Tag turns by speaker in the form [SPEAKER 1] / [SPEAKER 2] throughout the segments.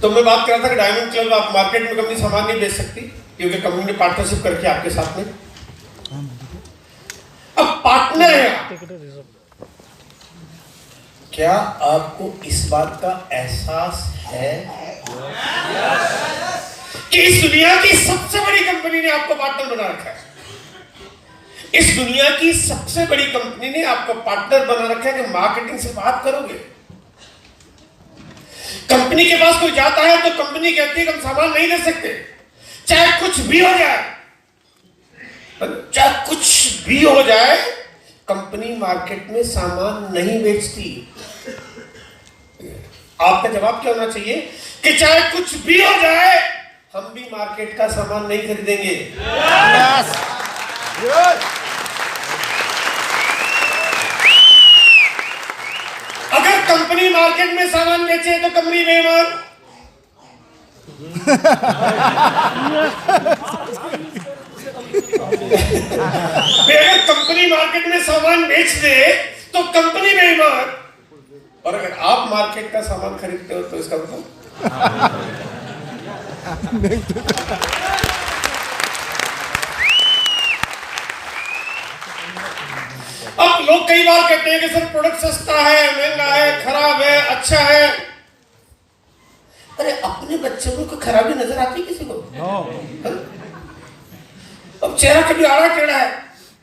[SPEAKER 1] तो मैं बात कर रहा था कि डायमंड क्लब आप मार्केट में कंपनी सामान नहीं बेच सकती क्योंकि कंपनी ने पार्टनरशिप करके आपके साथ में। अब पार्टनर है आप। क्या आपको इस बात का एहसास है कि इस दुनिया की सबसे बड़ी कंपनी ने आपको पार्टनर बना रखा है? इस दुनिया की सबसे बड़ी कंपनी ने आपको पार्टनर बना रखा है कि मार्केटिंग से बात करोगे। कंपनी के पास कोई जाता है तो कंपनी कहती है कि हम सामान नहीं दे सकते, चाहे कुछ भी हो जाए, चाहे कुछ भी हो जाए, कंपनी मार्केट में सामान नहीं बेचती। आपका जवाब क्या होना चाहिए कि चाहे कुछ भी हो जाए हम भी मार्केट का सामान नहीं खरीदेंगे। yes. अगर कंपनी मार्केट में सामान बेचे तो कंपनी बेईमान। अगर कंपनी मार्केट में सामान बेच दे तो कंपनी बेईमान, और अगर आप मार्केट का सामान खरीदते हो तो इसका मतलब अब लोग कई बार कहते हैं कि सर प्रोडक्ट सस्ता है, महंगा है, खराब है, अच्छा है। अरे अपने बच्चों को खराबी नजर आती किसी को? अब चेहरा कभी आड़ा टेढ़ा है,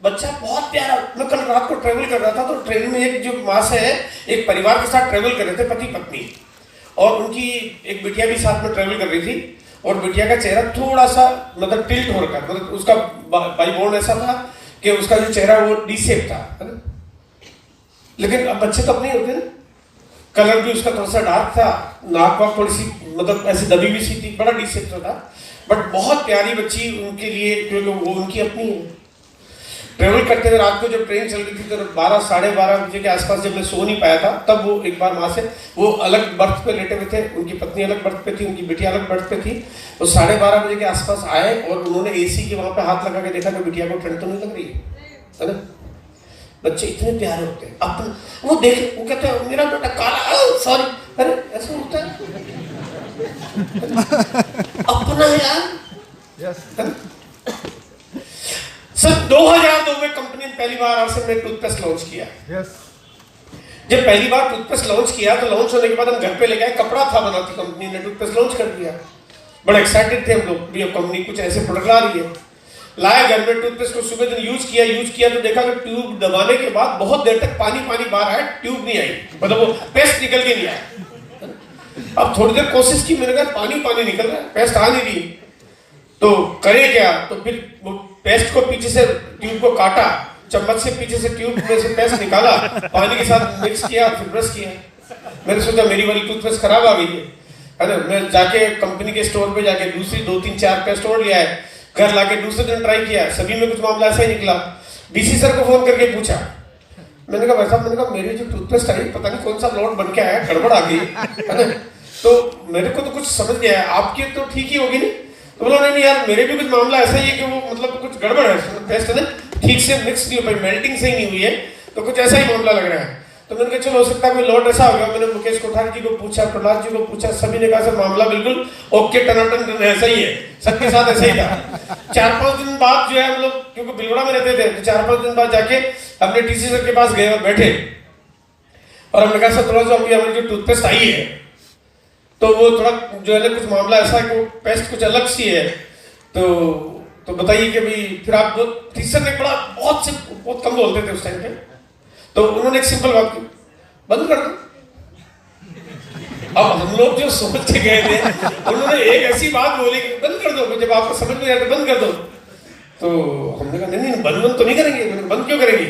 [SPEAKER 1] बच्चा बहुत प्यारा। मैं कल रात को ट्रेवल कर रहा था तो ट्रेन में एक जो माँ से है, एक परिवार के साथ ट्रेवल कर रहे थे, पति पत्नी, और उनकी एक बिटिया भी साथ में ट्रेवल कर रही थी। और बिटिया का चेहरा थोड़ा सा मतलब टिल्ट हो रखा, मतलब उसका बाईबोन ऐसा था कि उसका जो चेहरा वो डी शेप था, है ना? लेकिन अब बच्चे तो अपने होते हैं, कलर भी उसका थोड़ा सा डार्क था, नाक वाक थोड़ी सी मतलब ऐसी दबी हुई सी थी, बड़ा डी शेप था, बट बहुत प्यारी बच्ची उनके लिए, क्योंकि वो उनकी अपनी है। ट्रेवल करते हुए रात को जब ट्रेन चल रही थी तो 12 साढ़े 12 बजे के आसपास जब मैं सो नहीं पाया था, तब वो एक बार माँ से, वो अलग बर्थ पे लेटे हुए थे, उनकी पत्नी अलग बर्थ पे थी, उनकी बिटिया अलग बर्थ पे थी। वो 12:30 बजे के आसपास आए और उन्होंने एसी के वहां पे हाथ लगा के देखा कि बिटिया को ठंड तो नहीं लग रही है ना? बच्चे इतने प्यारे होते हैं, अपन वो देख, वो कहते हैं मेरा बेटा काला, सॉरी, अरे ऐसा होता है अपना यार। सर 2002 में कंपनी ने पहली बार आरसे ने टूथपेस्ट लॉन्च किया। जब पहली बार टूथपेस्ट लॉन्च किया तो लॉन्च होने के बाद हम घर पे ले गए, कपड़ा था बनाती कंपनी ने, टूथपेस्ट लॉन्च कर दिया। बड़े एक्साइटेड थे हम लोग भी, अब कंपनी कुछ ऐसे प्रोडक्ट ला रही है। लाया घर में टूथपेस्ट को, सुबह दिन यूज किया तो देखा कि ट्यूब दबाने के बाद बहुत देर तक पानी बाहर आया, ट्यूब नहीं आई, मतलब वो पेस्ट निकल के नहीं आया। अब थोड़ी देर कोशिश की, मैंने कहा पानी निकल रहा है, पेस्ट आ नहीं रही, तो करे क्या? तो फिर वो पेस्ट को पीछे से ट्यूब को काटा, चम्मच से पीछे से ट्यूब में से पेस्ट निकाला, पानी के साथ मिक्स किया, फिर ब्रश किया। मैंने सोचा मेरी वाली टूथपेस्ट खराब आ गई है ना? मैं जाके कंपनी के स्टोर पे जाके दूसरी 2-3-4 पेस्ट और लिया है, घर लाके दूसरे दिन ट्राई किया, सभी में कुछ मामला ऐसा ही निकला। डीसी सर को फोन करके पूछा, मैंने कहा भाई साहब, मैंने कहा मेरी जो टूथपेस्ट आई पता नहीं कौन सा लॉट बन के आया, गड़बड़ आ गई है ना? तो मेरे को तो कुछ समझ नहीं आया, आपकी तो ठीक ही होगी नहीं? तो बोला नहीं यार, मेरे भी कुछ मामला ऐसा ही है कि वो मतलब कुछ गड़बड़ है, पेस्ट है ना ठीक से मिक्स नहीं हो पाई, मेल्टिंग सही नहीं हुई है, तो कुछ ऐसा ही मामला लग रहा है। तो मैंने कहा चलो हो सकता है कोई लॉट ऐसा हो गया। मैंने मुकेश कोठारी जी को पूछा, प्रहलाद जी को पूछा, सभी ने कहा सर मामला बिल्कुल ओके टनाटन ऐसा ही है, सबके साथ ऐसा ही था। 4-5 दिन बाद जो है हम लोग, क्योंकि बिलवड़ा में रहते थे, तो 4-5 दिन बाद जाके अपने टीसी सर के पास गए और बैठे, और हमने कहा सर थोड़ा सा हमारी जो टूथपेस्ट आई है तो वो थोड़ा जो है ना कुछ मामला ऐसा है कि वो पेस्ट कुछ अलग सी है, तो बताइए कि भाई फिर आप टीसी सर ने बहुत कम बोलते थे उस टाइम पे, तो उन्होंने एक सिंपल बात की, बंद कर दो। अब हम लोग जो सोच के गए थे, उन्होंने एक ऐसी बात बोली कि बंद कर दो, जब आपको समझ में आया तो बंद कर दो। तो हमने कहा नहीं बंद तो नहीं करेंगे। मैंने बंद क्यों करेंगे?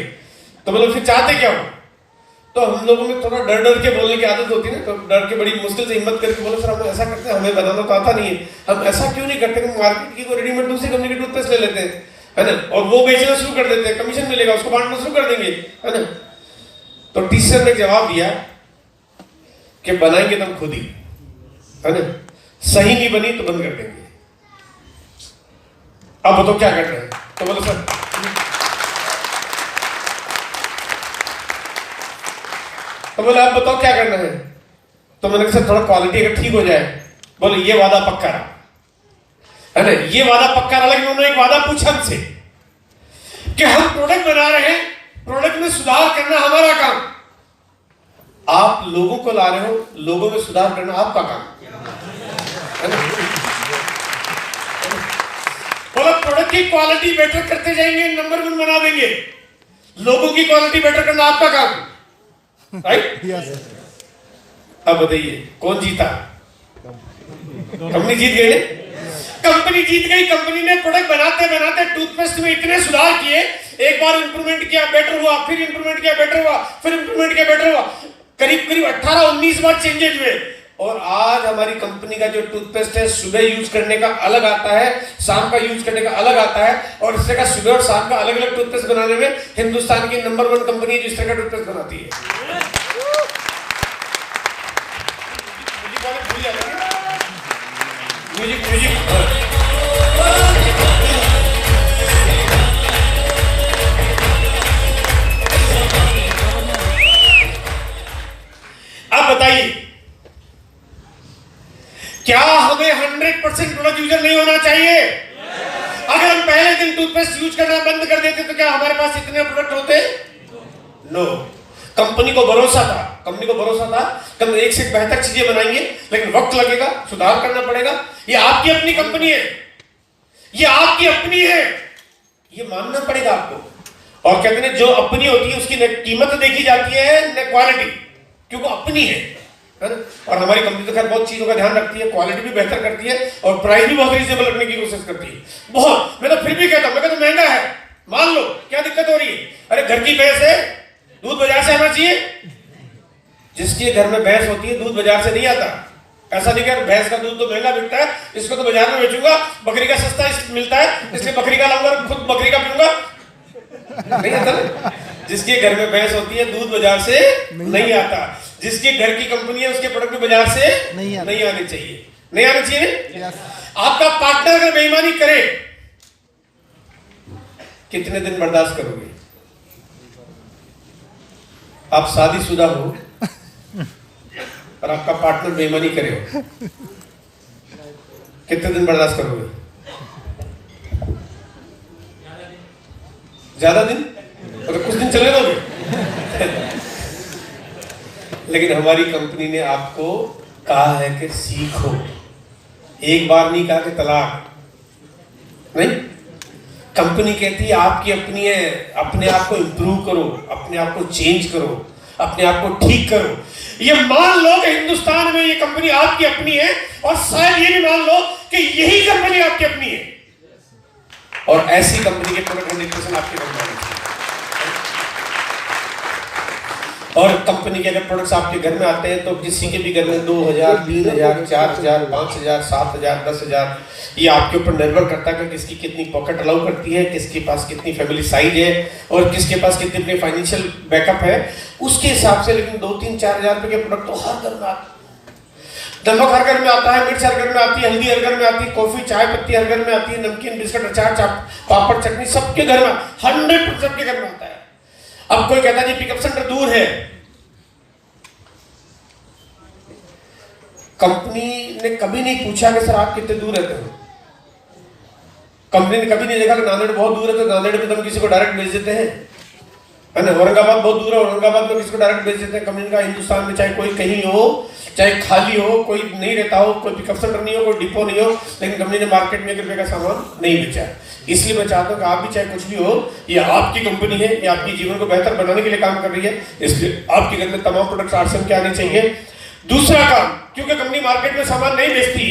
[SPEAKER 1] तो मतलब फिर चाहते क्या हो? तो हम लोगों में थोड़ा डर के बोलने की आदत होती है ना, तो डर के बड़ी मुश्किल से हिम्मत करके बोले सर हम ऐसा करते हैं, हमें बनाना तो आता नहीं है, हम ऐसा क्यों नहीं करते कि मार्केट की कोई रेडीमेड दूसरी कंपनी की टूथपेस्ट ले लेते हैं, है ना, और वो बेचना शुरू कर देते हैं, कमीशन मिलेगा, उसको बांटना शुरू कर देंगे, है ना। तो टीचर ने जवाब दिया कि बनाएंगे तुम खुद ही, है ना, सही नहीं बनी तो बंद कर देंगे। अब बताओ क्या कर रहे हैं? तो बोलो सर तो बोले आप बताओ क्या करना है? तो मैंने कहा सर थोड़ा क्वालिटी अगर ठीक हो जाए बोले ये वादा पक्का रहा, है ना, ये वादा पक्का रहा। लेकिन उन्होंने एक वादा पूछा हमसे कि हम प्रोडक्ट बना रहे हैं, प्रोडक्ट में सुधार करना हमारा काम, आप लोगों को ला रहे हो, लोगों में सुधार करना आपका काम है ना। बोला प्रोडक्ट की क्वालिटी बेटर करते जाएंगे, नंबर 1 बना देंगे, लोगों की क्वालिटी बेटर करना आपका काम, राइट। अब बताइए कौन जीता? कंपनी जीत गई, कंपनी जीत गई। कंपनी ने प्रोडक्ट बनाते बनाते टूथपेस्ट में इतने सुधार किए, एक बार इंप्रूवमेंट किया बेटर हुआ, फिर इंप्रूवमेंट किया बेटर हुआ, फिर इंप्रूवमेंट किया बेटर हुआ, करीब करीब 18-19 बार चेंजेस हुए। और आज हमारी कंपनी का जो टूथपेस्ट है सुबह यूज करने का अलग आता है, शाम का यूज करने का अलग आता है, और इससे का सुबह और शाम का अलग अलग टूथपेस्ट बनाने में हिंदुस्तान की नंबर 1 कंपनी है जो इस तरह का टूथपेस्ट बनाती है। अब बताइए क्या हमें 100% प्रोडक्ट यूजर नहीं होना चाहिए? अगर हम पहले दिन टूथपेस्ट यूज करना बंद कर देते तो क्या हमारे पास इतने प्रोडक्ट होते? नो। कंपनी को भरोसा था, कंपनी को भरोसा था कि हम एक से एक बेहतर चीजें बनाएंगे, लेकिन वक्त लगेगा, सुधार करना पड़ेगा। ये आपकी अपनी कंपनी है, ये आपकी अपनी है, ये मानना पड़ेगा आपको। और कहते हैं जो अपनी होती है उसकी न कीमत देखी जाती है न क्वालिटी, क्योंकि अपनी है ना। और हमारी कंपनी तो खैर बहुत चीजों का ध्यान रखती है, क्वालिटी भी बेहतर करती है और प्राइस भी बहुत रीजनेबल रखने की कोशिश करती है बहुत। मैं तो फिर भी कहता हूं, मैं कहता महंगा है, मान लो क्या दिक्कत हो रही है? अरे घर की भैंस है, दूध बाजार से आना चाहिए। जिसके घर में भैंस होती है दूध बाजार से नहीं आता। ऐसा नहीं कि भैंस का दूध तो महंगा बिकता है, इसको तो बाजार में बेचूंगा, बकरी का सस्ता मिलता है इसलिए बकरी का लाऊंगा, खुद बकरी का पीऊंगा, नहीं आता। जिसके घर में भैंस होती है दूध बाजार से नहीं आता। जिसके घर की कंपनी है उसके प्रोडक्ट भी बाजार से नहीं आने चाहिए, नहीं आने चाहिए। आपका पार्टनर अगर बेईमानी करे कितने दिन बर्दाश्त करोगे? आप शादीशुदा हो और आपका पार्टनर बेईमानी करे हो, कितने दिन बर्दाश्त करोगे? ज्यादा दिन, और कुछ दिन चले दोगे। लेकिन हमारी कंपनी ने आपको कहा है कि सीखो, एक बार नहीं कहा कि तलाक नहीं। कंपनी कहती है आपकी अपनी है, अपने आप को इंप्रूव करो, अपने आप को चेंज करो, अपने आप को ठीक करो। ये मान लो कि हिंदुस्तान में ये कंपनी आपकी अपनी है, और शायद ये भी मान लो कि यही कंपनी आपकी अपनी है, और ऐसी कंपनी के प्रोडक्ट 100% आपके घर में। और कंपनी के अगर प्रोडक्ट्स आपके घर में आते हैं तो किसी के भी घर में 2000, 3000, 4000, 5000, 7000, 10000, ये आपके ऊपर निर्भर करता है कि किसकी कितनी पॉकेट अलाउ करती है, किसके पास कितनी फैमिली साइज है, और किसके पास कितने फाइनेंशियल बैकअप है, उसके हिसाब से। लेकिन 2-3-4 रुपए के प्रोडक्ट तो हर घर में आते हैं। नमक हर घर में आता है, मिर्च हर घर में आती है, हल्दी हर घर में आती है, कॉफी चाय पत्ती हर घर में आती है, नमकीन बिस्कुट अचार पापड़ चटनी सबके घर में 100% सबके घर में आता है। अब कोई कहता है जी पिकअप सेंटर दूर है, कंपनी ने कभी नहीं पूछा कि सर आप कितने दूर रहते हो। कंपनी ने कभी नहीं देखा कि नांदेड़ बहुत दूर है तो नांदेड़ में हम किसी को डायरेक्ट भेज देते हैं, है ना। औरंगाबाद बहुत दूर है, औरंगाबाद में किसी को डायरेक्ट भेज देते हैं। कंपनी का हिंदुस्तान में चाहे कोई कहीं हो, चाहे खाली हो, कोई नहीं रहता हो, कोई पिकअप सेंटर नहीं हो, कोई डिपो नहीं हो, लेकिन कंपनी ने मार्केट में 1 रुपए का सामान नहीं बेचा। इसलिए मैं चाहता हूँ कि आप भी चाहे कुछ भी हो, ये आपकी कंपनी है, ये आपके जीवन को बेहतर बनाने के लिए काम कर रही है, इसलिए आपके घर में तमाम प्रोडक्ट्स आरसीएम के आने चाहिए। दूसरा काम, क्योंकि कंपनी मार्केट में सामान नहीं बेचती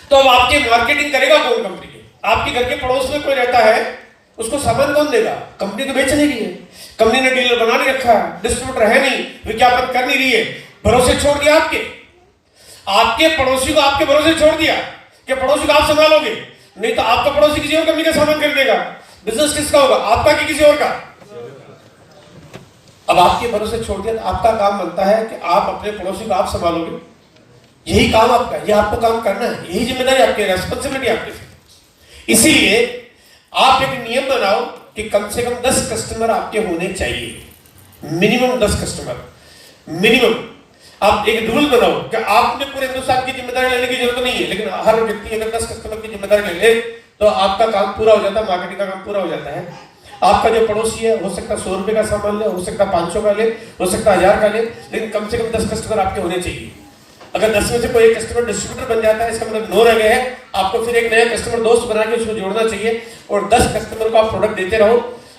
[SPEAKER 1] तो अब आपकी मार्केटिंग करेगा कौन? कंपनी के आपके घर के पड़ोस में कोई रहता है, उसको सामान कौन देगा? कंपनी तो बेचने की है, कंपनी ने डीलर बना नहीं रखा है, डिस्ट्रीब्यूटर है नहीं, विज्ञापन कर नहीं रही है, भरोसे छोड़ दिया आपके पड़ोसी को आपके भरोसे छोड़ दिया कि पड़ोसी को आप संभालोगे, नहीं तो आपका पड़ोसी किसी और कंपनी का सामान खरीदेगा। बिजनेस किसका होगा, आपका कि किसी और का? अब आपके भरोसे छोड़ दिया, आपका काम बनता है कि आप अपने पड़ोसी को आप संभालोगे, यही काम आपका, ये आपको काम करना है, यही जिम्मेदारी आपकी, रेस्पॉन्सिबिलिटी आपकी। इसीलिए आप एक नियम बनाओ कि कम से कम 10 कस्टमर आपके होने चाहिए, मिनिमम 10 कस्टमर मिनिमम। आप एक रूल बनाओ कि आपने पूरे हिंदुस्तान की जिम्मेदारी लेने की जरूरत नहीं है, लेकिन हर व्यक्ति अगर 10 कस्टमर की जिम्मेदारी ले ले तो आपका काम पूरा हो जाता है, मार्केटिंग का काम पूरा हो जाता है। आपका जो पड़ोसी है हो सकता है 100 रुपए का सामान ले, हो सकता है 500 का ले, हो सकता है 1000 का ले, लेकिन कम से कम 10 कस्टमर आपके होने चाहिए। अगर 10 में से कोई एक कस्टमर डिस्ट्रीब्यूटर बन जाता है, इसका मतलब 9 रह गए हैं, आपको फिर एक नया कस्टमर दोस्त बना के उसको जोड़ना चाहिए और 10 कस्टमर को आप प्रोडक्ट देते रहो।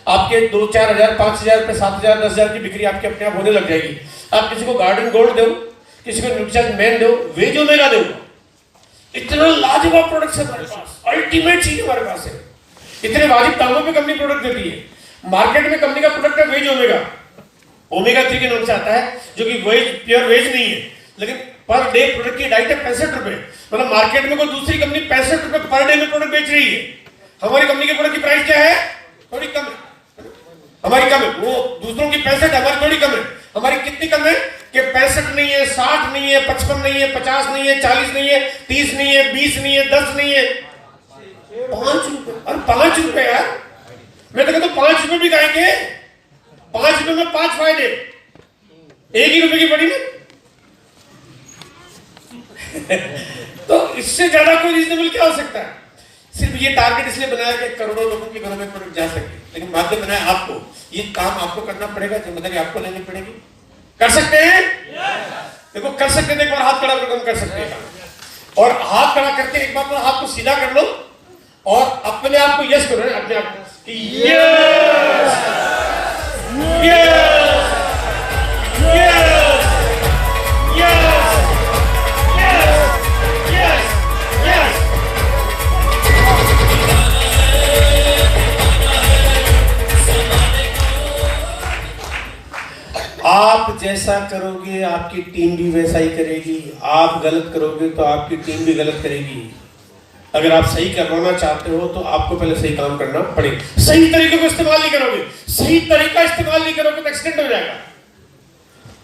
[SPEAKER 1] आपके 2-4 हजार, 5,000 रुपए, 7,000, 10,000 की बिक्री आपके अपने आप होने लग जाएगी। आप किसी को गार्डन गोल्ड दो, किसी को न्यूट्रिशन मैन दो, वेज ओमेगा दो, इतना लाजवाब प्रोडक्ट है हमारे पास, अल्टीमेट चीज हमारे पास है। इतने वाजिब दामों पे कंपनी प्रोडक्ट देती है। मार्केट में कंपनी का प्रोडक्ट है वेज ओमेगा, ओमेगा 3 के नाम से आता है, जो कि वेज प्योर वेज नहीं है, लेकिन पर डे प्रोडक्ट की डाइट है 65 रुपए। मतलब मार्केट में कोई दूसरी कंपनी 65 रुपए पर डे में प्रोडक्ट बेच रही है, हमारी कंपनी के प्रोडक्ट की प्राइस क्या है? थोड़ी कम है, हमारी कम है। वो दूसरों की 65, हमारी थोड़ी कम है। हमारी कितनी कम है कि 65 नहीं है, 60 नहीं है, 55 नहीं है, 50 नहीं है, 40 नहीं है, 30 नहीं है, 20 नहीं है, 10 नहीं है, 5 रुपए। अरे 5 रुपए यार, मैं तो कहता हूं 5 रुपए भी गाएंगे, 5 रुपए में 5 फायदे, 1 ही रुपए की पड़ी ना। तो इससे ज्यादा कोई रीजनेबल क्या हो सकता है? सिर्फ ये टारगेट इसलिए बनाया कि करोड़ों लोगों के घरों में प्रोडक्ट जा सके, लेकिन माध्यम बनाया आपको, ये काम आपको करना पड़ेगा, जिम्मेदारी आपको लेनी पड़ेगी। कर सकते हैं? देखो कर सकते हैं, एक बार हाथ खड़ा करके हम कर सकते हैं, और हाथ खड़ा करके एक बार हाथ को सीधा कर लो और अपने आप को यस करो, अपने आप को yes yes yes yes yes. आप जैसा करोगे आपकी टीम भी वैसा ही करेगी, आप गलत करोगे तो आपकी टीम भी गलत करेगी। अगर आप सही करवाना चाहते हो तो आपको पहले सही काम करना पड़ेगा। सही तरीके को इस्तेमाल नहीं करोगे, सही तरीका इस्तेमाल नहीं करोगे तो एक्सीडेंट हो जाएगा।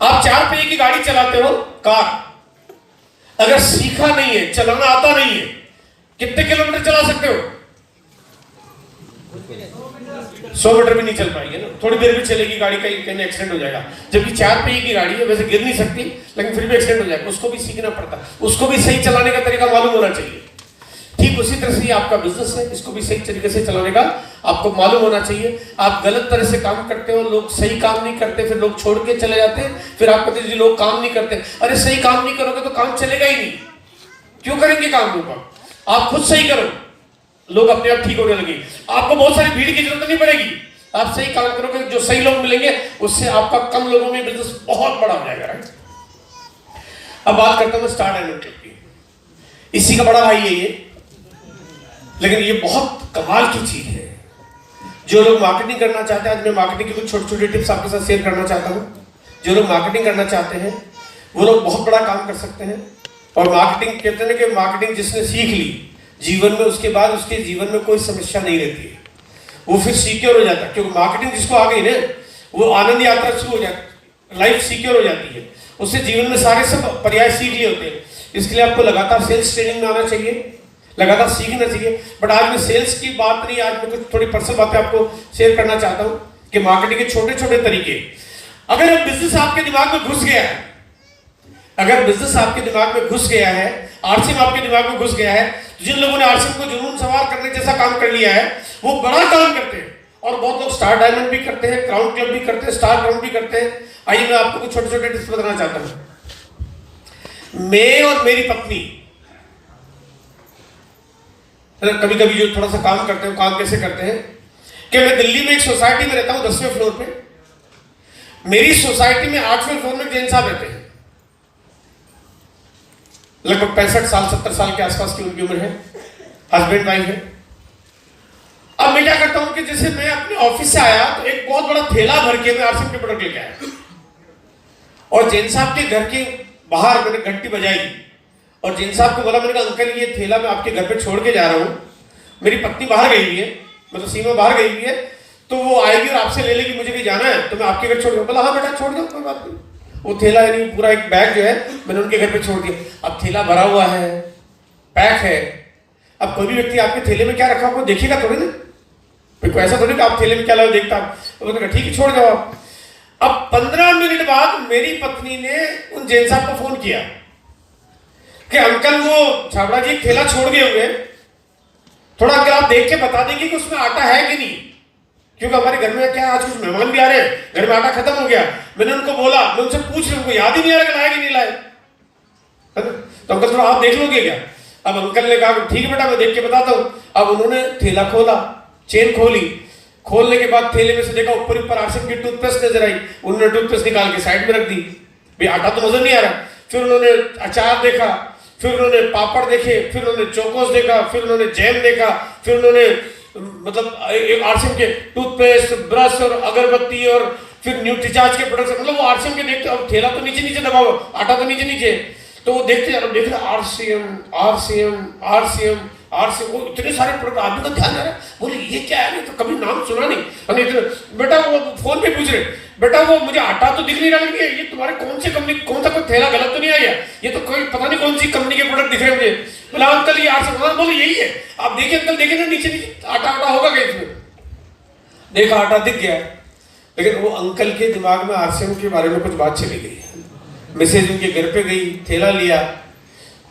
[SPEAKER 1] आप 4 पहिए की गाड़ी चलाते हो, कार, अगर सीखा नहीं है, चलाना आता नहीं है, कितने किलोमीटर चला सकते हो? 100 मीटर भी नहीं चल पाएगी ना, थोड़ी देर भी चलेगी गाड़ी, कहीं एक्सीडेंट हो जाएगा। जबकि 4 पहिए की गाड़ी है, वैसे गिर नहीं सकती लेकिन फिर भी एक्सीडेंट हो जाएगा, उसको भी सीखना पड़ता, उसको भी सही चलाने का तरीका मालूम होना चाहिए। ठीक उसी तरह से आपका बिजनेस है, इसको भी सही तरीके से चलाने का आपको मालूम होना चाहिए। आप गलत तरह से काम करते हो, लोग सही काम नहीं करते, फिर लोग छोड़ के चले जाते हैं, फिर आप कहते हैं लोग काम नहीं करते। अरे सही काम नहीं करोगे तो काम चलेगा ही नहीं, क्यों करेंगे काम लोग? आप खुद सही करो, लोग अपने आप ठीक होने लगे। आपको बहुत सारी भीड़ की जरूरत नहीं पड़ेगी, आप सही काम करोगे, जो सही लोग मिलेंगे उससे आपका कम लोगों में बिजनेस बहुत बड़ा हो जाएगा। राइट। अब बात करता हूं स्टार एनुअल क्लब की, इसी का बड़ा भाई है ये, लेकिन ये बहुत कमाल की चीज है। जो लोग मार्केटिंग करना चाहते हैं, आज मैं मार्केटिंग की कुछ छोटी छोटी टिप्स आपके साथ शेयर करना चाहता हूं। जो लोग मार्केटिंग करना चाहते हैं वो लोग बहुत बड़ा काम कर सकते हैं। और मार्केटिंग कहते हैं कि मार्केटिंग जिसने सीख ली जीवन में, उसके बाद उसके जीवन में कोई समस्या नहीं रहती है, वो फिर सिक्योर हो जाता है। क्योंकि मार्केटिंग जिसको आ गई ना, वो आनंद यात्रा शुरू हो जाती, लाइफ सिक्योर हो जाती है, उससे जीवन में सारे सब पर्याय सीख लिए होते हैं। इसके लिए आपको लगातार सेल्स ट्रेनिंग में आना चाहिए, लगातार सीखना चाहिए। बट आज मैं सेल्स की बात नहीं, आज मैं कुछ थोड़ी पर्सनल बातें आपको शेयर करना चाहता हूं कि मार्केटिंग के छोटे छोटे तरीके। अगर बिजनेस आपके दिमाग में घुस गया है, अगर बिजनेस आपके दिमाग में घुस गया है, आरसीएम आपके दिमाग में घुस गया है, जिन लोगों ने आरसीएम को जुनून सवार करने जैसा काम कर लिया है वो बड़ा काम करते हैं। और बहुत लोग स्टार डायमंड भी करते हैं, क्राउन क्लब भी करते हैं, स्टार क्राउन भी करते हैं। आइए मैं आपको कुछ छोटे छोटे टिप्स बताना चाहता हूं। मैं और मेरी पत्नी कभी कभी जो थोड़ा सा काम करते हैं, काम कैसे करते हैं कि मैं दिल्ली में एक सोसाइटी में रहता हूं 10वें फ्लोर पे। मेरी सोसाइटी में 8वें फ्लोर में जैन साहब रहते हैं, लगभग 65 साल 70 साल के आसपास की उनकी उम्र है, हस्बैंड वाइफ है। अब मैं क्या करता हूं कि जैसे मैं अपने ऑफिस से आया तो एक बहुत बड़ा थैला भर के मैं आरसीएम के प्रोडक्ट लेके आया, और जैन साहब के घर के बाहर मैंने घंटी बजाई और जैन साहब को बोला, मैंने कहा अंकल ये थैला मैं आपके घर पे छोड़ के जा रहा हूँ, मेरी पत्नी बाहर गई हुई है, मतलब सीमा बाहर गई हुई है, तो वो आएगी और आपसे ले लेगी, मुझे भी जाना है तो मैं आपके घर छोड़ दूँ। बोला हाँ बेटा छोड़ दो, कोई बात नहीं। वो थैला यानी पूरा एक बैग जो है मैंने उनके घर पे छोड़ दिया। अब थैला भरा हुआ है, पैक है, अब कोई भी व्यक्ति आपके थैले में क्या रखा हुआ देखेगा थोड़ी ना, कोई ऐसा थोड़ी कि आप थैले में क्या लाओ देखता, ठीक है छोड़ जाओ आप। अब 15 मिनट बाद मेरी पत्नी ने उन जैन साहब को फोन किया कि अंकल वो छाबड़ा जी ठेला छोड़ गए हुए, थोड़ा अंकल आप देख के बता देंगे कि उसमें आटा है कि नहीं, क्योंकि हमारे घर में क्या आज कुछ मेहमान भी आ रहे हैं, घर में आटा खत्म हो गया। मैंने उनको बोला, मैं उनसे पूछ रहा, उनको याद ही नहीं आ रहा कि लाए कि नहीं लाए। तो अंकल थोड़ा आप देख लोगे क्या? अब अंकल ने कहा ठीक है बेटा मैं देख के बताता हूं। अब उन्होंने ठेला खोला, चेन खोली, खोलने के बाद थैले में से देखा ऊपर ऊपर आरसीएम की टूथपेस्ट नजर आई। उन्होंने टूथपेस्ट निकाल के साइड में रख दी, भाई आटा तो नजर नहीं आ रहा। फिर उन्होंने अचार देखा, फिर उन्होंने पापड़ देखे, फिर उन्होंने चोकोस देखा, फिर उन्होंने जैम देखा, फिर उन्होंने मतलब आरसीएम के टूथपेस्ट, ब्रश और अगरबत्ती और फिर न्यूट्रीचार्ज के प्रोडक्ट्स, मतलब वो आरसीएम के देखते। अब ठेला तो नीचे नीचे दबा हुआ, आटा तो नीचे नीचे, तो वो देखते देख रहे आरसीएम आरसीएम आरसीएम आरसीएम, वो इतने सारे प्रोडक्ट। आदमी का ध्यान आ रहा है, बोले ये क्या है, तो कभी नाम सुना नहीं। बेटा वो फोन पे पूछ रहे, बेटा वो मुझे आटा तो दिख नहीं रहा, ये तुम्हारे कौन से कंपनी, कौन सा कोई थैला गलत तो नहीं आया, ये तो कोई पता नहीं कौन सी कंपनी के प्रोडक्ट दिख रहे हैं मुझे। बोला अंकल ये आरसीएम, बोले यही है। आप देखिए अंकल, देखे ना नीचे नीचे आटा आटा होगा क्या इसमें? देखा आटा दिख गया, लेकिन वो अंकल के दिमाग में आरसीएम के बारे में कुछ बात चली गई। मिसेज उनके घर पे गई, थैला लिया,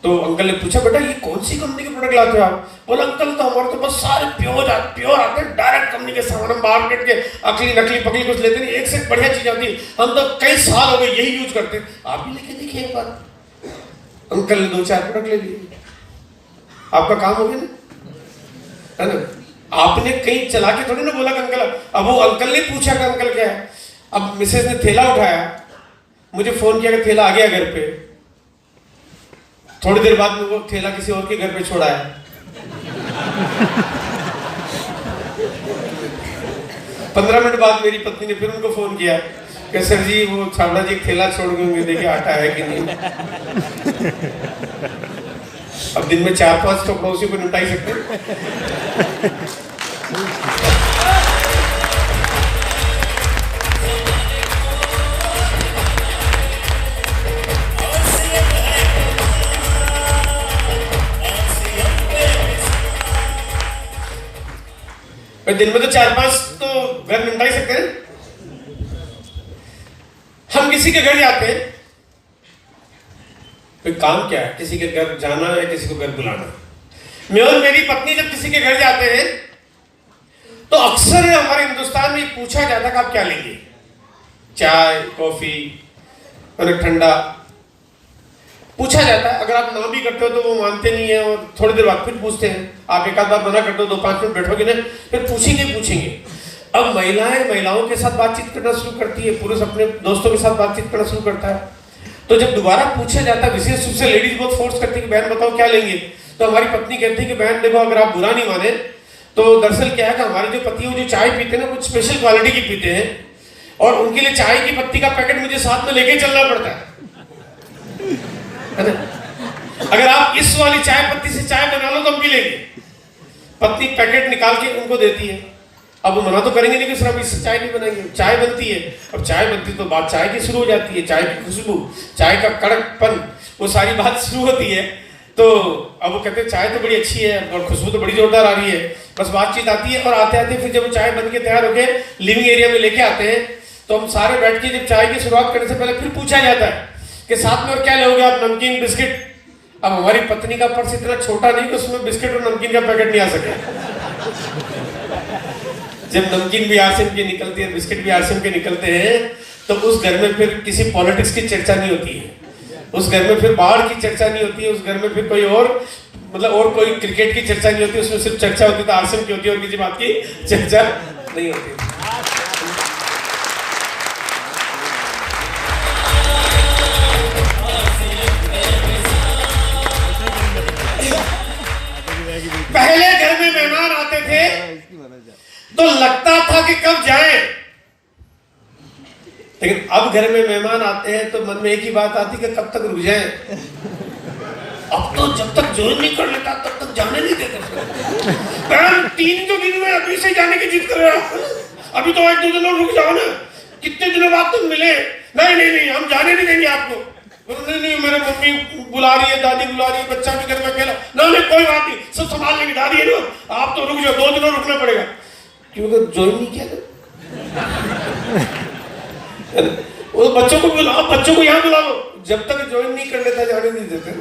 [SPEAKER 1] तो अंकल ने पूछा बेटा ये कौन सी कंपनी के प्रोडक्ट लाते हो आप? बोला अंकल तो हमारे तो बस सारे प्योर आते हैं, डायरेक्ट कंपनी के सामान, हम मार्केट के अकली नकली पकली कुछ लेते नहीं, एक से बढ़िया चीज आती है, हम तो कई साल हो गए यही यूज करते हैं, आप भी लेके देखिए एक बार। अंकल ने 2-4 प्रोडक्ट ले लिए, आपका काम हो गया ना, है ना? आपने कहीं चला के थोड़ी ना बोला कि अंकल, अब वो अंकल ने पूछा कि अंकल क्या है। अब मिसेज ने थैला उठाया, मुझे फोन किया कि थैला आ गया घर पे। थोड़ी देर बाद में वो थैला किसी और के घर पे छोड़ा है। 15 मिनट बाद मेरी पत्नी ने फिर उनको फोन किया कि सर जी वो छाबड़ा जी थैला छोड़ गए होंगे, देखिए आटा है कि नहीं। अब दिन में 4-5 तो पड़ोसी को निपटाई सकते। दिन में तो 4-5 तो घर निपटा ही सकते हैं। हम किसी के घर जाते हैं, तो काम क्या है, किसी के घर जाना है, किसी को घर बुलाना। मैं और मेरी पत्नी जब किसी के घर जाते हैं तो अक्सर हमारे हिंदुस्तान में पूछा जाता है कि आप क्या लेंगे, चाय कॉफी और ठंडा पूछा जाता है। अगर आप ना भी करते हो तो वो मानते नहीं है और थोड़ी देर बाद फिर पूछते हैं। आप एक आध बार मना करते हो, 2-5 मिनट बैठोगे ना, फिर पूछेंगे। अब महिलाओं के साथ बातचीत करना शुरू करती है, पुरुष अपने दोस्तों के साथ बातचीत करना शुरू करता है। तो जब दोबारा पूछा जाता है, विशेष रूप से लेडीज बहुत फोर्स करती है कि बहन बताओ क्या लेंगे, तो हमारी पत्नी कहती है कि बहन देखो अगर आप बुरा नहीं माने तो दरअसल क्या है कि हमारे जो पति जो चाय पीते हैं ना, कुछ स्पेशल क्वालिटी की पीते हैं, और उनके लिए चाय की पत्ती का पैकेट मुझे साथ में लेके चलना पड़ता है ना? अगर आप इस वाली चाय पत्ती से चाय बना लो तो हम पी लेंगे। पत्नी पैकेट निकाल के उनको देती है। अब वो मना तो करेंगे नहीं कि सर हम इससे चाय नहीं बनाएंगे। चाय बनती है, अब चाय बनती तो बात चाय की शुरू हो जाती है, चाय की खुशबू, चाय का कड़कपन, वो सारी बात शुरू होती है। तो अब वो कहते हैं चाय तो बड़ी अच्छी है और खुशबू तो बड़ी जोरदार आ रही है, बस बातचीत आती है। और आते आते फिर जब चाय बन के तैयार होके लिविंग एरिया में लेके आते हैं तो हम सारे बैठ के जब चाय की शुरुआत करने से पहले फिर पूछा जाता है कि साथ में और क्या लोगे आप, नमकीन बिस्किट। अब हमारी पत्नी का पर्स इतना छोटा नहीं कि उसमें बिस्किट और नमकीन का पैकेट नहीं आ सके। जब नमकीन भी आरसीएम की निकलती है, बिस्किट भी आरसीएम के निकलते हैं, तो उस घर में फिर किसी पॉलिटिक्स की चर्चा नहीं होती है, उस घर में फिर बाहर की चर्चा नहीं होती है, उस घर में फिर कोई और मतलब और कोई क्रिकेट की चर्चा नहीं होती, उसमें सिर्फ चर्चा होती तो आरसीएम की होती है और किसी बात की चर्चा नहीं होती। पहले घर में मेहमान आते थे तो लगता था कि कब जाएं, लेकिन अब घर में मेहमान आते हैं तो मन में एक ही बात आती कि कब तक रुक जाएं। अब तो जब तक ज्वाइन नहीं कर लेता तब तक जाने नहीं देते। 3 तो दिन में अभी से जाने की जिद कर रहा, अभी तो 1-2 दिन और रुक जाओ ना, कितने दिनों बाद तुम मिले। नहीं हम जाने नहीं देंगे आपको। नहीं मेरे मम्मी बुला रही है, दादी बुला रही है, बच्चा भी घर में अकेला। नहीं कोई बात नहीं, सब संभाल लेंगे, दादी है ना, आप तो रुक जाओ, 2 दिन और रुकना पड़ेगा। क्योंकि ज्वाइन नहीं किया वो बच्चों को बुलाओ, बच्चों को यहाँ बुला लो, जब तक ज्वाइन नहीं कर लेता जाने नहीं देते।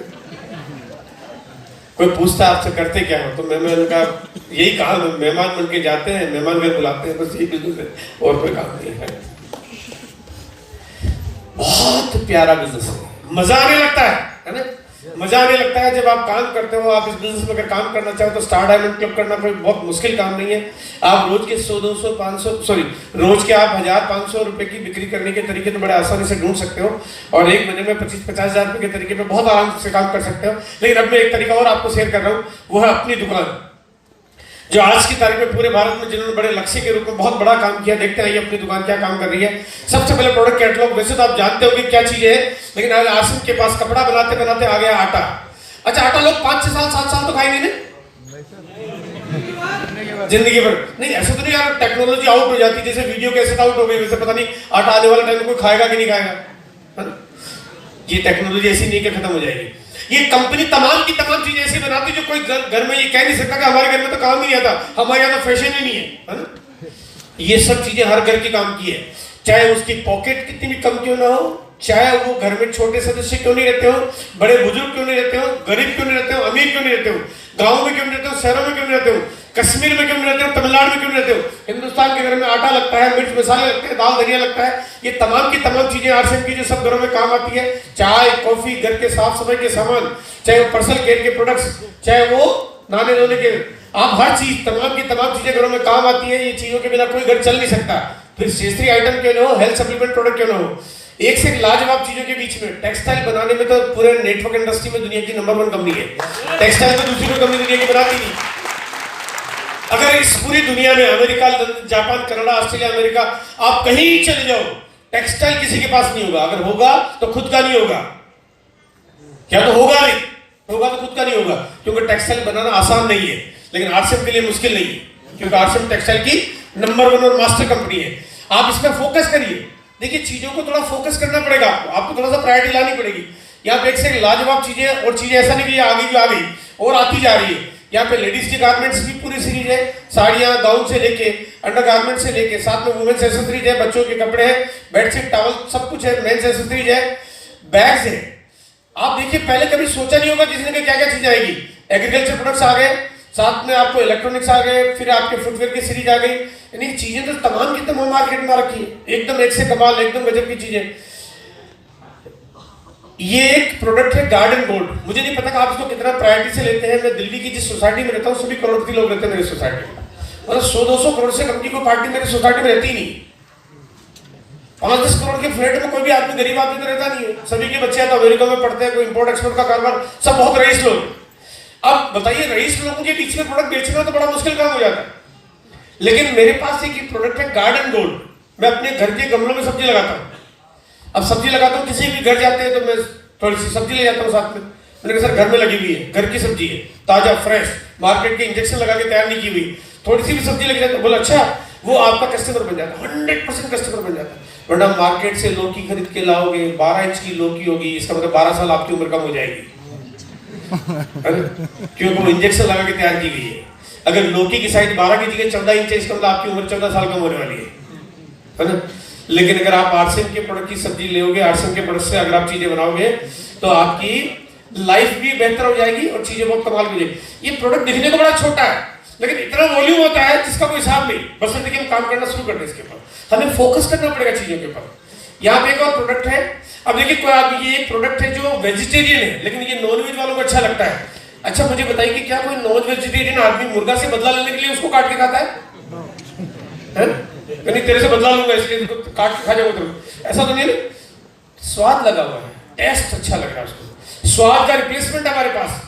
[SPEAKER 1] कोई पूछता आपसे करते क्या हो, तो मैंने उनका यही कहा, मेहमान बन के जाते हैं, मेहमान घर बुलाते हैं, बस यही बिजनेस है और कोई काम नहीं है। बहुत प्यारा बिजनेस है, मजा आने लगता है ना? मजा आने लगता है जब आप काम करते हो। आप इस बिजनेस में अगर काम करना चाहो तो स्टार डायमंड क्लब करना कोई बहुत मुश्किल काम नहीं है। आप रोज के 100, 200, 500 सॉरी रोज के आप 1000-500 रुपए की बिक्री करने के तरीके तो बड़े आसानी से ढूंढ सकते हो और एक महीने में 25-50 हजार रुपए के तरीके पे बहुत आराम से काम कर सकते हो। लेकिन अब मैं एक तरीका और आपको शेयर कर रहा हूँ, वो है अपनी दुकान। जो आज की तारीख में पूरे भारत में जिन्होंने बड़े लक्ष्य के रूप में बहुत बड़ा काम किया, देखते हैं ये अपनी दुकान क्या काम कर रही है। सबसे पहले प्रोडक्ट कैटलॉग। वैसे तो आप जानते हो कि क्या चीजें है, लेकिन आज आसिम के पास कपड़ा बनाते बनाते आ गया आटा। अच्छा, आटा लोग 5-6 साल 7 साल तो खाएंगे नहीं जिंदगी भर? नहीं, ऐसा तो नहीं यार, टेक्नोलॉजी आउट हो जाती, जैसे वीडियो कैसेट आउट हो गई वैसे पता नहीं आटा आने वाला टाइम कोई खाएगा कि नहीं खाएगा। ये टेक्नोलॉजी ऐसी नहीं कि खत्म हो जाएगी। ये कंपनी तमाम की तमाम चीजें ऐसी बनाती जो कोई घर में ये कह नहीं सकता कि हमारे घर में तो काम नहीं आता, हमारे यहाँ तो फैशन ही नहीं है ना? ये सब चीजें हर घर के काम की है, चाहे उसकी पॉकेट कितनी भी कम क्यों ना हो, चाहे वो घर में छोटे सदस्य क्यों नहीं रहते हो, बड़े बुजुर्ग क्यों नहीं रहते हो, गरीब क्यों नहीं रहते हो, अमीर क्यों नहीं रहते हो, गाँव में क्यों नहीं रहते हो, शहरों में क्यों नहीं रहते हो, कश्मीर में क्यों नहीं रहते हो, तमिलनाडु में क्यों नहीं रहते हो, हिंदुस्तान के घर में आटा लगता है, मिर्च मसाले लगते हैं, दाल धनिया लगता है। ये तमाम की तमाम चीजें आरसीएम की जो सब घरों में काम आती है, चाय कॉफी, घर के साफ सफाई के सामान, चाहे वो पर्सनल केयर के प्रोडक्ट्स, चाहे वो नहाने धोने के, आप हर चीज तमाम की तमाम चीजें घरों में काम आती है। ये चीजों के बिना कोई घर चल नहीं सकता। फिर स्टेशनरी आइटम क्यों ना हो, हेल्थ सप्लीमेंट प्रोडक्ट क्यों ना हो, एक से एक लाजवाब चीजों के बीच में टेक्सटाइल बनाने में तो पूरे नेटवर्क इंडस्ट्री में दुनिया की नंबर 1 कंपनी है। टेक्सटाइल तो दूसरी कोई कंपनी दुनिया की बनाती नहीं। अगर इस पूरी दुनिया में America, Japan, Canada, Australia, America, आप कहीं चले जाओ, टेक्सटाइल किसी के पास नहीं होगा। अगर होगा तो खुद का नहीं होगा। क्या तो होगा नहीं, होगा तो खुद का नहीं होगा, क्योंकि टेक्सटाइल बनाना आसान नहीं है, लेकिन आरसीएम के लिए मुश्किल नहीं है, क्योंकि आरसीएम टेक्सटाइल की नंबर 1 और मास्टर कंपनी है। आप इसमें फोकस करिए। देखिए, चीजों को थोड़ा फोकस करना पड़ेगा आपको थोड़ा सा प्रायोरिटी लानी पड़ेगी। यहाँ पे एक से लाजवाब चीजें, और चीजें ऐसा नहीं कि आ गई जो आ गई और आती जा रही है। यहाँ पे लेडीज के गारमेंट्स भी पूरी सीरीज है, साड़ियाँ, गाउन से लेके अंडर गारमेंट से लेके, साथ में वुमेन्स एक्सेसरीज है, बच्चों के कपड़े हैं, बेडशीट, टॉवल, सब कुछ है, मेंस एक्सेसरीज है, बैग्स है। आप देखिए, पहले कभी सोचा नहीं होगा किसी ने क्या क्या चीज आएगी। एग्रीकल्चर प्रोडक्ट्स आ गए, साथ में आपको इलेक्ट्रॉनिक्स आ गए, फिर आपके फुटवेयर की सीरीज आ गई। यानी चीजें तो तमाम की तमाम मार्केट में रखी है, एकदम एक से कमाल, एकदम गजब की चीजें। ये एक प्रोडक्ट है गार्डन गोल्ड। मुझे नहीं पता कि आप इसको कितना प्रायोरिटी से लेते हैं। मैं दिल्ली की जिस सोसाइटी में रहता हूँ, सभी करोड़पति लोग रहते हैं मेरी सोसाइटी में। मतलब 100-200 करोड़ से कम की कोई पार्टी मेरी सोसाइटी में रहती ही नहीं। 5-10 करोड़ के फ्लैट में कोई भी आदमी, गरीब आदमी तो रहता नहीं है। सभी के बच्चे तो अमेरिका में पढ़ते हैं, कोई इंपोर्ट एक्सपोर्ट का कारोबार, सब बहुत रईस लोग। अब बताइए, रईस लोगों के बीच में प्रोडक्ट बेचना तो बड़ा मुश्किल काम हो जाता है। लेकिन मेरे पास एक प्रोडक्ट है गार्डन गोल्ड। मैं अपने घर के गमलों में सब्जी लगाता हूँ। अब सब्जी लगाता हूँ, किसी भी घर जाते हैं तो मैं थोड़ी सी सब्जी ले जाता हूँ साथ में। मैंने कहा सर, घर में लगी हुई है, घर की सब्जी है, ताजा फ्रेश, मार्केट के इंजेक्शन लगा के तैयार नहीं की हुई, थोड़ी सी भी सब्जी लग जाता है। बोला अच्छा, वो आपका कस्टमर बन जाता है, 100% कस्टमर बन जाता है। वरना मार्केट से लौकी खरीद के लाओगे, 12 इंच की लौकी होगी, इसका मतलब 12 साल आपकी उम्र कम हो जाएगी, क्योंकि वो इंजेक्शन लगा के तैयार की गई है। अगर लौकी की साइज 12 की जगह 14 इंच है, इसका मतलब आपकी उम्र 14 साल कम होने वाली है ना। लेकिन अगर आप आरसीएम के प्रोडक्ट की सब्जी लेोगे, आरसीएम के प्रोडक्ट से अगर आप चीजें बनाओगे, तो आपकी लाइफ भी बेहतर हो जाएगी और चीजें बहुत कमाल की जाएगी। ये प्रोडक्ट दिखने को बड़ा छोटा है, लेकिन इतना वॉल्यूम होता है जिसका कोई हिसाब नहीं। बस देखिए, हम काम करना शुरू कर दें इसके ऊपर, हमें फोकस करना पड़ेगा चीजों के ऊपर। यहाँ पे एक और प्रोडक्ट है। अब देखिए, कोई आदमी, ये एक प्रोडक्ट है जो वेजिटेरियन है, लेकिन ये नॉनवेज वालों को अच्छा लगता है। अच्छा, मुझे बताइए कि क्या कोई नॉन वेजिटेरियन आदमी मुर्गा से बदला लेने के लिए उसको काट के खाता है? नहीं, तेरे से बदला लूंगा इसलिए काट के खा जाऊंगा तुम, ऐसा तो नहीं है। स्वाद लगा हुआ है, टेस्ट अच्छा लग रहा है उसको, स्वाद का रिप्लेसमेंट हमारे पास।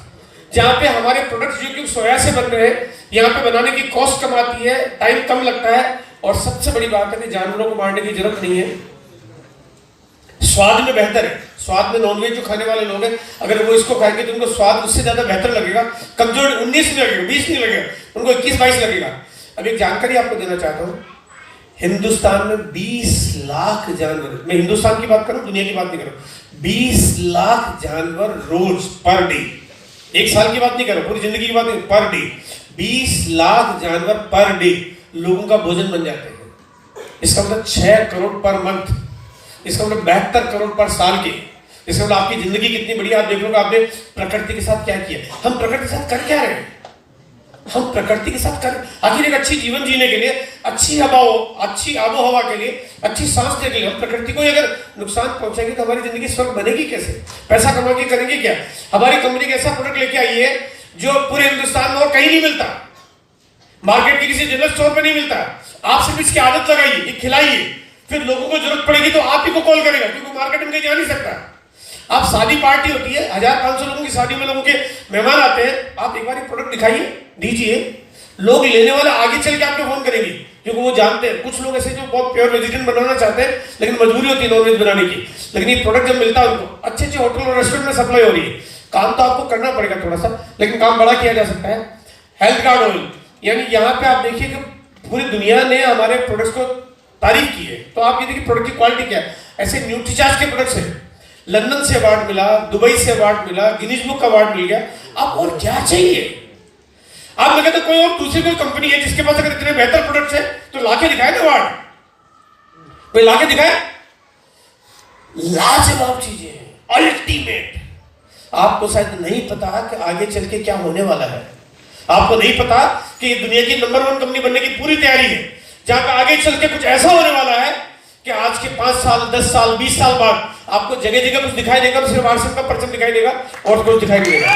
[SPEAKER 1] जहाँ पे हमारे प्रोडक्ट्स जो कि सोया से बन रहे हैं, यहाँ पे बनाने की कॉस्ट कम आती है, टाइम कम लगता है, और सबसे बड़ी बात है कि जानवरों को मारने की जरूरत नहीं है। स्वाद में बेहतर है। स्वाद में नॉनवेज जो खाने वाले लोग हैं, अगर वो इसको खाएंगे तो उनको स्वाद उससे ज्यादा बेहतर लगेगा। कमजोर 19 नहीं लगेगा, 20 नहीं लगेगा, उनको 21-22 लगेगा। अब एक जानकारी आपको देना चाहता हूँ, हिंदुस्तान में 20 लाख जानवर, मैं हिंदुस्तान की बात करूं, दुनिया की बात नहीं करूं, 20 लाख जानवर रोज, पर डे, एक साल की बात नहीं कर रहा, पूरी जिंदगी की बात नहीं, पर डे 20 लाख जानवर पर डे लोगों का भोजन बन जाते हैं। इसका मतलब 6 करोड़ पर मंथ। इसका मतलब 72 करोड़ पर साल के। इसका मतलब आपकी जिंदगी कितनी बढ़िया आप देख लो आपने प्रकृति के साथ क्या किया। हम प्रकृति के साथ कर क्या रहे हैं? हम प्रकृति के साथ कर आखिर एक अच्छी जीवन जीने के लिए, अच्छी आबो हवा के लिए, अच्छी सांस लेने के लिए हम प्रकृति को अगर नुकसान पहुंचाएंगे तो हमारी जिंदगी स्वर्ग बनेगी कैसे? पैसा कमा के करेंगे क्या? हमारी कंपनी का ऐसा प्रोडक्ट लेके आई है जो पूरे हिंदुस्तान में और कहीं नहीं मिलता, मार्केट के किसी जनरल स्टोर पे नहीं मिलता। आप सिर्फ इसकी आदत लगाइए, ये खिलाइए, फिर लोगों को जरूरत पड़ेगी तो आप ही को कॉल करेगा, क्योंकि मार्केट में कहीं जा नहीं सकता। आप शादी पार्टी होती है, 1500 लोगों की शादी में लोगों के मेहमान आते हैं, आप एक बार प्रोडक्ट दिखाइए, दीजिए, लोग लेने वाले आगे चल के आपको फोन करेंगे, क्योंकि वो जानते हैं। कुछ लोग ऐसे जो बहुत प्योर वेजिटेरियन बनाना चाहते हैं लेकिन मजबूरी होती है नॉनवेज बनाने की, लेकिन ये प्रोडक्ट जब मिलता है उनको अच्छे अच्छे होटल और रेस्टोरेंट में सप्लाई हो रही है। काम तो आपको करना पड़ेगा थोड़ा सा, लेकिन काम बड़ा किया जा सकता है। हेल्थ कार्ड ऑयल, यानी यहाँ पे आप देखिए कि पूरी दुनिया ने हमारे प्रोडक्ट्स को तारीफ की है। तो आप ये देखिए प्रोडक्ट की क्वालिटी क्या है। ऐसे न्यूट्रीचार्ज के प्रोडक्ट्स हैं, लंदन से अवार्ड मिला, दुबई से अवार्ड मिला, गिनीज बुक का अवार्ड मिल गया। अब और क्या चाहिए? आप लगे तो कोई और दूसरी कोई कंपनी है जिसके पास अगर इतने बेहतर प्रोडक्ट्स है तो लाके दिखाए ना अवार्ड, कोई लाके दिखाए। लाजवाब चीजें हैं, अल्टीमेट। आपको शायद नहीं पता कि आगे चल के क्या होने वाला है। आपको नहीं पता कि ये दुनिया की नंबर 1 कंपनी बनने की पूरी तैयारी है, जहां पे आगे चल के कुछ ऐसा होने वाला है कि आज के 5 साल, 10 साल, 20 साल बाद आपको जगह जगह कुछ दिखाई देगा, सिर्फ व्हाट्सएप का परचम दिखाई देगा और कुछ दिखाई नहीं देगा।